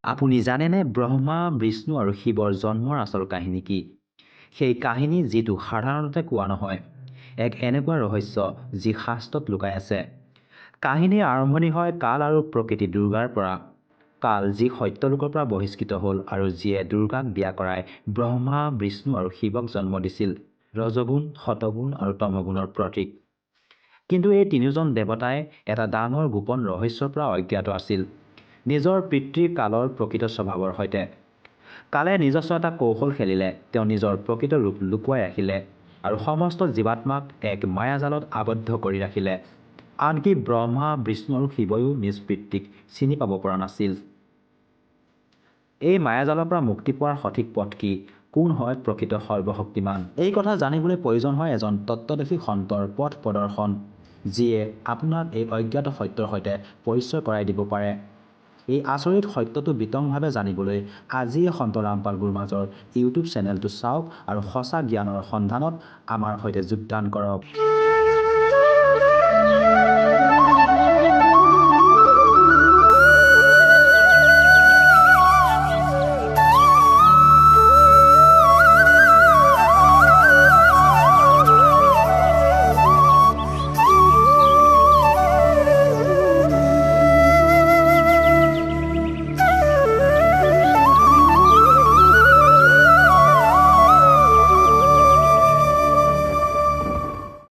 আপুনি জানেনে ব্ৰহ্মা, বিষ্ণু আৰু শিৱৰ জন্মৰ আচল কাহিনী কি? সেই কাহিনী যিটো সাধাৰণতে কোৱা নহয়। এক এনেকুৱা ৰহস্য যি শাস্ত্ৰত লুকাই আছে। কাহিনীৰ আৰম্ভণি হয় কাল আৰু প্ৰকৃতি দুৰ্গাৰ পৰা। কাল যি সত্যলোকৰ পৰা বহিষ্কৃত হ'ল আৰু যিয়ে দুৰ্গাক বিয়া কৰাই ব্ৰহ্মা, বিষ্ণু আৰু শিৱক জন্ম দিছিল। ৰজগুণ, শতগুণ আৰু তমগুণৰ প্ৰতীক। কিন্তু এই তিনিওজন দেৱতাই এটা ডাঙৰ গোপন ৰহস্যৰ পৰা অজ্ঞাত আছিল। নিজৰ পিতৃ কালৰ প্ৰকৃত স্বভাৱৰ সৈতে। কালে নিজস্ব এটা কৌশল খেলিলে। তেওঁ নিজৰ প্ৰকৃত ৰূপ লুকুৱাই ৰাখিলে আৰু সমস্ত জীৱাত্মাক এক মায়াজালত আবদ্ধ কৰি ৰাখিলে। আনকি ব্ৰহ্মা, বিষ্ণু আৰু শিৱয়ো নিজ পিতৃক চিনি পাব পৰা নাছিল। এই মায়াজালৰ পৰা মুক্তি পোৱাৰ সঠিক পথ কি? কোন হয় প্ৰকৃত সৰ্বশক্তিমান? এই কথা জানিবলৈ প্ৰয়োজন হয় এজন তত্ত্বদৰ্শী সন্তৰ পথ প্ৰদৰ্শন, যিয়ে আপোনাক এই অজ্ঞাত সত্যৰ সৈতে পৰিচয় কৰাই দিব পাৰে। এই আচৰিত সত্যটো বিতংভাৱে জানিবলৈ আজিয়ে সন্ত ৰামপাল গুৰুমাজৰ ইউটিউব চেনেলটো চাওক আৰু সঁচা জ্ঞানৰ সন্ধানত আমাৰ সৈতে যোগদান কৰক।